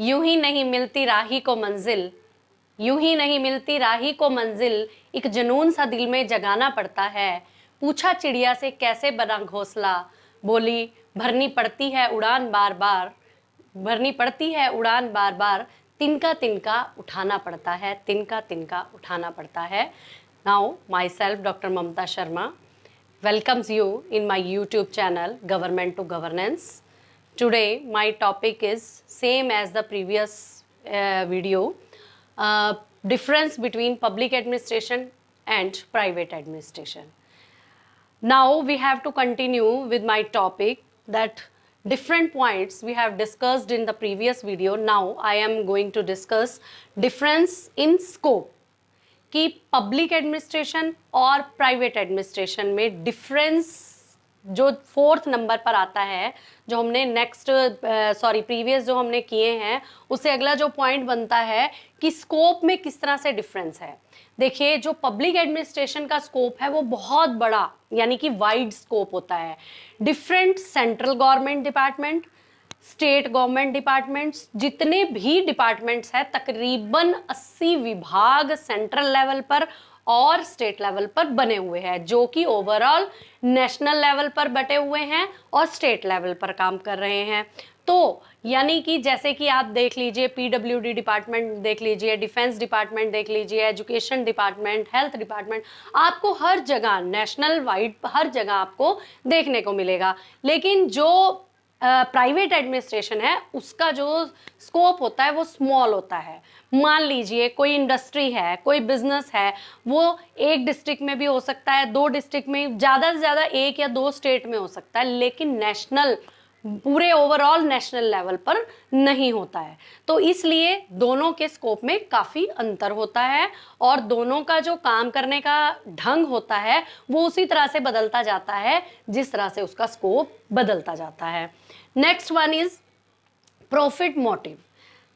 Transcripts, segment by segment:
यूं ही नहीं मिलती राही को मंजिल, यूं ही नहीं मिलती राही को मंजिल, एक जुनून सा दिल में जगाना पड़ता है। पूछा चिड़िया से कैसे बना घोंसला, बोली भरनी पड़ती है उड़ान बार बार, भरनी पड़ती है उड़ान बार बार, तिनका तिनका उठाना पड़ता है, तिनका तिनका उठाना पड़ता है। Now myself doctor Mamta Sharma welcomes you in my YouTube channel Government to Governance. Today my topic is same as the previous video, difference between public administration and private administration. Now we have to continue with my topic that different points we have discussed in the previous video. Now I am going to discuss difference in scope कि public administration और private administration में difference जो 4th number पर आता है, जो हमने previous जो हमने किए हैं, उससे अगला जो पॉइंट बनता है कि स्कोप में किस तरह से डिफरेंस है। देखिए, जो पब्लिक एडमिनिस्ट्रेशन का स्कोप है वो बहुत बड़ा यानी कि वाइड स्कोप होता है। Different central government department, state government departments, जितने भी डिपार्टमेंट्स हैं, तकरीबन 80 विभाग सेंट्रल लेवल पर और स्टेट लेवल पर बने हुए हैं, जो कि ओवरऑल नेशनल लेवल पर बटे हुए हैं और स्टेट लेवल पर काम कर रहे हैं। तो यानी कि जैसे कि आप देख लीजिए, पीडब्ल्यूडी डिपार्टमेंट देख लीजिए, डिफेंस डिपार्टमेंट देख लीजिए, एजुकेशन डिपार्टमेंट, हेल्थ डिपार्टमेंट, आपको हर जगह नेशनल वाइड हर जगह आपको देखने को मिलेगा। लेकिन जो प्राइवेट एडमिनिस्ट्रेशन है उसका जो स्कोप होता है वो स्मॉल होता है। मान लीजिए कोई इंडस्ट्री है, कोई बिजनेस है, वो एक डिस्ट्रिक्ट में भी हो सकता है, 2 डिस्ट्रिक्ट में, ज़्यादा से ज़्यादा 1 या 2 स्टेट में हो सकता है, लेकिन नेशनल पूरे ओवरऑल नेशनल लेवल पर नहीं होता है। तो इसलिए दोनों के स्कोप में काफ़ी अंतर होता है और दोनों का जो काम करने का ढंग होता है वो उसी तरह से बदलता जाता है जिस तरह से उसका स्कोप बदलता जाता है। Next one is profit motive.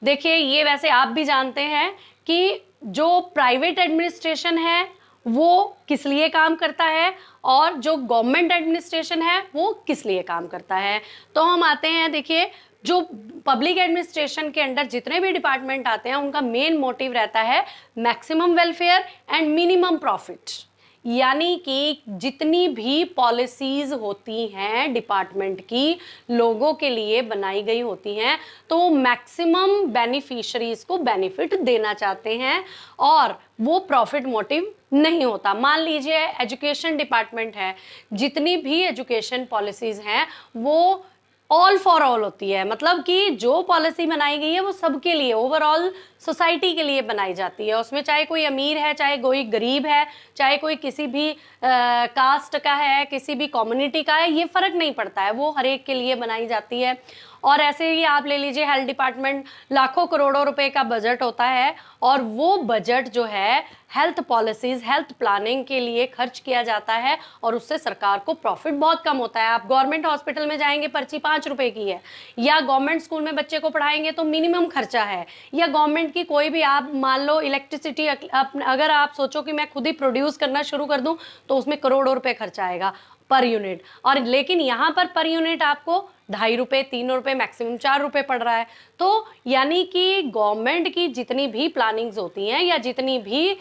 देखिए, ये वैसे आप भी जानते हैं कि जो प्राइवेट एडमिनिस्ट्रेशन है वो किस लिए काम करता है और जो गवर्नमेंट एडमिनिस्ट्रेशन है वो किस लिए काम करता है। तो हम आते हैं, देखिए, जो पब्लिक एडमिनिस्ट्रेशन के अंडर जितने भी डिपार्टमेंट आते हैं उनका मेन मोटिव रहता है maximum welfare and minimum profit. यानी कि जितनी भी पॉलिसीज होती हैं डिपार्टमेंट की, लोगों के लिए बनाई गई होती हैं, तो वो मैक्सिमम बेनिफिशरीज को बेनिफिट देना चाहते हैं और वो प्रॉफिट मोटिव नहीं होता। मान लीजिए एजुकेशन डिपार्टमेंट है, जितनी भी एजुकेशन पॉलिसीज हैं वो ऑल फॉर ऑल होती है, मतलब कि जो पॉलिसी बनाई गई है वो सबके लिए, ओवरऑल सोसाइटी के लिए बनाई जाती है। उसमें चाहे कोई अमीर है, चाहे कोई गरीब है, चाहे कोई किसी भी कास्ट का है, किसी भी कम्युनिटी का है, ये फर्क नहीं पड़ता है, वो हर एक के लिए बनाई जाती है। और ऐसे ही आप ले लीजिए हेल्थ डिपार्टमेंट, लाखों करोड़ों रुपए का बजट होता है और वो बजट जो है हेल्थ पॉलिसीज, हेल्थ प्लानिंग के लिए खर्च किया जाता है और उससे सरकार को प्रॉफिट बहुत कम होता है। आप गवर्नमेंट हॉस्पिटल में जाएंगे, पर्ची 5 रुपए की है, या गवर्नमेंट स्कूल में बच्चे को पढ़ाएंगे तो मिनिमम खर्चा है, या गवर्नमेंट की कोई भी, आप मान लो इलेक्ट्रिसिटी अगर आप सोचो कि मैं खुद ही प्रोड्यूस करना शुरू कर दूं तो उसमें करोड़ों रुपए खर्चा आएगा पर यूनिट। और लेकिन यहाँ पर यूनिट आपको 2.5 रुपए, 3 रुपए, मैक्सिमम 4 रुपए पड़ रहा है। तो यानी कि गवर्नमेंट की जितनी भी प्लानिंग्स होती हैं या जितनी भी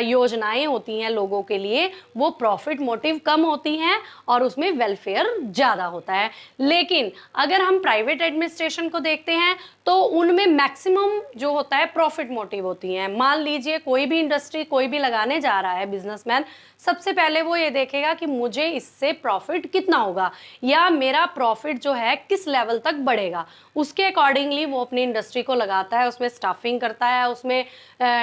योजनाएं होती हैं लोगों के लिए, वो प्रॉफिट मोटिव कम होती हैं और उसमें वेलफेयर ज़्यादा होता है। लेकिन अगर हम प्राइवेट एडमिनिस्ट्रेशन को देखते हैं तो उनमें मैक्सिमम जो होता है प्रॉफिट मोटिव होती हैं। मान लीजिए कोई भी इंडस्ट्री कोई भी लगाने जा रहा है बिजनेसमैन, सबसे पहले वो ये देखेगा कि मुझे इससे प्रॉफिट कितना होगा या मेरा प्रॉफिट जो है किस लेवल तक बढ़ेगा, उसके अकॉर्डिंगली वो अपनी इंडस्ट्री को लगाता है, उसमें स्टाफिंग करता है, उसमें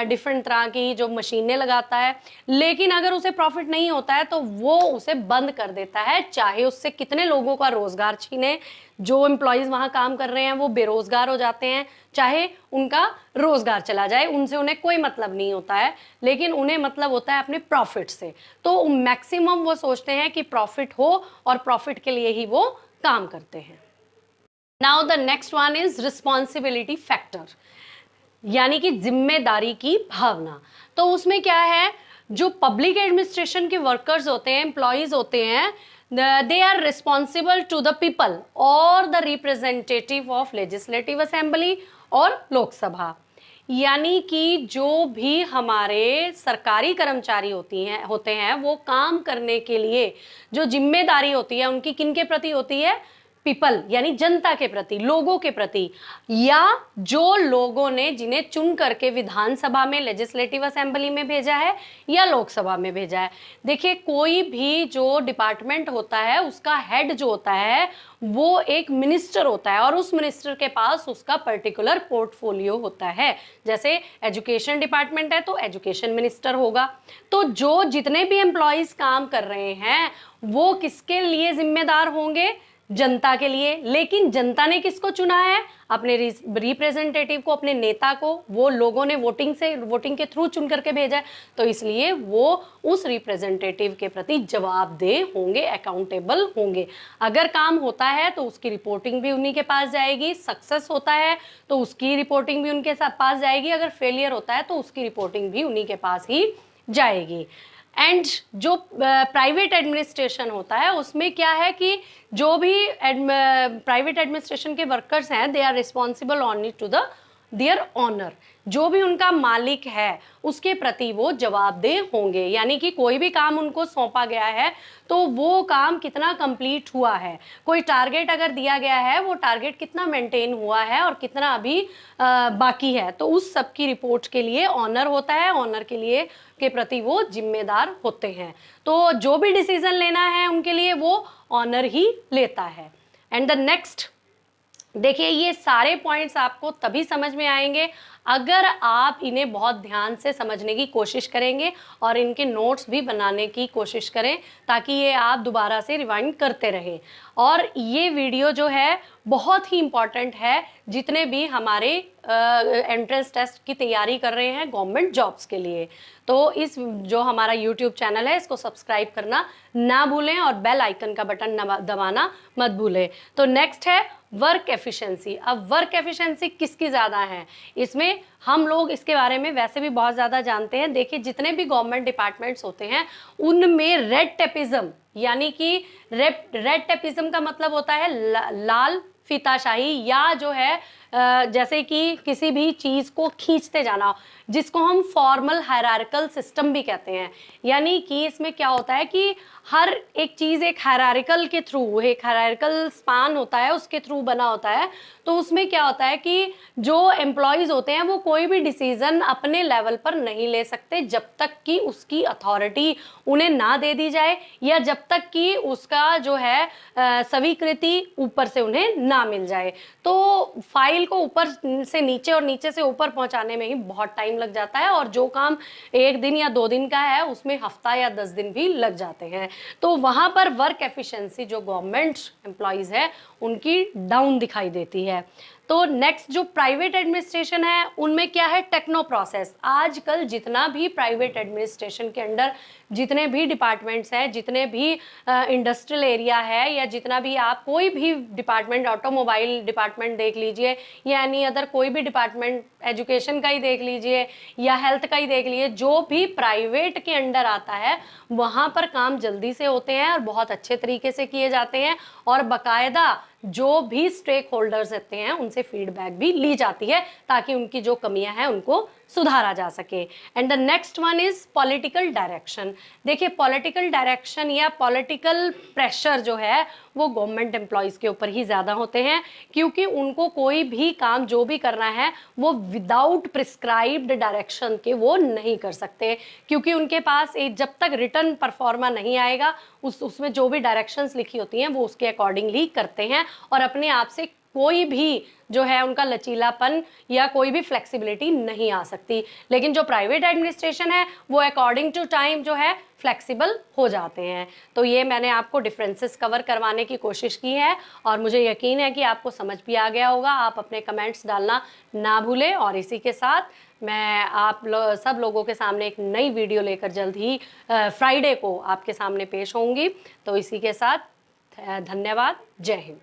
डिफरेंट तरह की जो मशीनें लगाता है। लेकिन अगर उसे प्रॉफिट नहीं होता है तो वो उसे बंद कर देता है, चाहे उससे कितने लोगों का रोजगार छीने। जो एम्प्लॉयज वहां काम कर रहे हैं वो बेरोजगार हो जाते हैं, चाहे उनका रोजगार चला जाए, उनसे उन्हें कोई मतलब नहीं होता है, लेकिन उन्हें मतलब होता है अपने प्रॉफिट से। तो मैक्सिमम वो सोचते हैं कि प्रॉफिट हो और प्रॉफिट के लिए ही वो काम करते हैं। Now the next one is responsibility factor, यानी कि जिम्मेदारी की भावना। तो उसमें क्या है, जो पब्लिक एडमिनिस्ट्रेशन के वर्कर्स होते हैं, एम्प्लॉयज होते हैं, they are responsible to the people or the representative of legislative assembly और लोकसभा। यानी कि जो भी हमारे सरकारी कर्मचारी होते हैं वो काम करने के लिए जो जिम्मेदारी होती है उनकी किनके प्रति होती है? पीपल, यानी जनता के प्रति, लोगों के प्रति, या जो लोगों ने जिन्हें चुन करके विधानसभा में, लेजिस्लेटिव असेंबली में भेजा है या लोकसभा में भेजा है। देखिए, कोई भी जो डिपार्टमेंट होता है उसका हेड जो होता है वो एक मिनिस्टर होता है और उस मिनिस्टर के पास उसका पर्टिकुलर पोर्टफोलियो होता है। जैसे एजुकेशन डिपार्टमेंट है तो एजुकेशन मिनिस्टर होगा। तो जो जितने भी एम्प्लॉइज काम कर रहे हैं वो किसके लिए जिम्मेदार होंगे? जनता के लिए। लेकिन जनता ने किसको चुना है? अपने रिप्रेजेंटेटिव को, अपने नेता को। वो लोगों ने वोटिंग के थ्रू चुन करके भेजा है, तो इसलिए वो उस रिप्रेजेंटेटिव के प्रति जवाबदेह होंगे, अकाउंटेबल होंगे। अगर काम होता है तो उसकी रिपोर्टिंग भी उन्हीं के पास जाएगी, सक्सेस होता है तो उसकी रिपोर्टिंग भी उनके पास जाएगी, अगर फेलियर होता है तो उसकी रिपोर्टिंग भी उन्हीं के पास ही जाएगी। एंड जो प्राइवेट एडमिनिस्ट्रेशन होता है उसमें क्या है कि जो भी प्राइवेट एडमिनिस्ट्रेशन के वर्कर्स हैं they are responsible only to the their honour. जो भी उनका मालिक है उसके प्रति वो जवाबदेह होंगे। यानी कि कोई भी काम उनको सौंपा गया है तो वो काम कितना कंप्लीट हुआ है, कोई टारगेट अगर दिया गया है वो टारगेट कितना मेंटेन हुआ है और कितना अभी बाकी है, तो उस सब की रिपोर्ट के लिए ऑनर होता है, ऑनर के लिए के प्रति वो जिम्मेदार होते हैं। तो जो भी डिसीजन लेना है उनके लिए वो ऑनर ही लेता है। एंड द नेक्स्ट, देखिए ये सारे पॉइंट्स आपको तभी समझ में आएंगे अगर आप इन्हें बहुत ध्यान से समझने की कोशिश करेंगे और इनके नोट्स भी बनाने की कोशिश करें ताकि ये आप दोबारा से रिवाइंड करते रहें। और ये वीडियो जो है बहुत ही इम्पॉर्टेंट है जितने भी हमारे एंट्रेंस टेस्ट की तैयारी कर रहे हैं गवर्नमेंट जॉब्स के लिए। तो इस जो हमारा यूट्यूब चैनल है इसको सब्सक्राइब करना ना भूलें और बेल आइकन का बटन दबाना मत भूलें। तो नेक्स्ट है वर्क एफिशिएंसी। अब वर्क एफिशिएंसी किसकी ज़्यादा है? इसमें हम लोग इसके बारे में वैसे भी बहुत ज़्यादा जानते हैं। देखिए, जितने भी गवर्नमेंट डिपार्टमेंट्स होते हैं उनमें रेड टेपिज्म, यानी कि रेड टेपिज्म का मतलब होता है लाल फीताशाही, या जो है जैसे कि किसी भी चीज़ को खींचते जाना, जिसको हम फॉर्मल हायरार्किकल सिस्टम भी कहते हैं। यानी कि इसमें क्या होता है कि हर एक चीज़ एक हायरार्किकल के थ्रू, एक हायरार्किकल स्पान होता है उसके थ्रू बना होता है। तो उसमें क्या होता है कि जो एम्प्लॉयज़ होते हैं वो कोई भी डिसीज़न अपने लेवल पर नहीं ले सकते जब तक कि उसकी अथॉरिटी उन्हें ना दे दी जाए या जब तक कि उसका जो है स्वीकृति ऊपर से उन्हें ना मिल जाए। तो फाइल को ऊपर से नीचे और नीचे से ऊपर पहुंचाने में ही बहुत टाइम लग जाता है और जो काम 1 दिन या 2 दिन का है उसमें हफ्ता या 10 दिन भी लग जाते हैं। तो वहां पर वर्क एफिशिएंसी जो गवर्नमेंट एम्प्लॉयज है उनकी डाउन दिखाई देती है। तो नेक्स्ट जो प्राइवेट एडमिनिस्ट्रेशन है उनमें क्या है? Techno process. आजकल जितना भी प्राइवेट एडमिनिस्ट्रेशन के अंडर जितने भी डिपार्टमेंट्स हैं, जितने भी इंडस्ट्रियल एरिया है या जितना भी आप कोई भी डिपार्टमेंट, ऑटोमोबाइल डिपार्टमेंट देख लीजिए या एनी अदर कोई भी डिपार्टमेंट, एजुकेशन का ही देख लीजिए या हेल्थ का ही देख लीजिए, जो भी प्राइवेट के अंडर आता है वहाँ पर काम जल्दी से होते हैं और बहुत अच्छे तरीके से किए जाते हैं और बाकायदा जो भी स्टेक होल्डर्स रहते हैं उनसे फीडबैक भी ली जाती है ताकि उनकी जो कमियां हैं उनको सुधारा जा सके। And the next one is political direction. देखिए, पॉलिटिकल डायरेक्शन या पॉलिटिकल प्रेशर जो है वो गवर्नमेंट एम्प्लॉयज के ऊपर ही ज़्यादा होते हैं क्योंकि उनको कोई भी काम जो भी करना है वो विदाउट प्रिस्क्राइब्ड डायरेक्शन के वो नहीं कर सकते, क्योंकि उनके पास एक जब तक रिटर्न परफॉर्मा नहीं आएगा उसमें जो भी डायरेक्शंस लिखी होती हैं वो उसके अकॉर्डिंगली करते हैं और अपने आप से कोई भी जो है उनका लचीलापन या कोई भी फ्लेक्सिबिलिटी नहीं आ सकती। लेकिन जो प्राइवेट एडमिनिस्ट्रेशन है वो अकॉर्डिंग टू टाइम जो है फ्लेक्सिबल हो जाते हैं। तो ये मैंने आपको डिफरेंसेस कवर करवाने की कोशिश की है और मुझे यकीन है कि आपको समझ भी आ गया होगा। आप अपने कमेंट्स डालना ना भूलें और इसी के साथ मैं सब लोगों के सामने एक नई वीडियो लेकर जल्द ही फ्राइडे को आपके सामने पेश होंगी। तो इसी के साथ धन्यवाद। जय हिंद।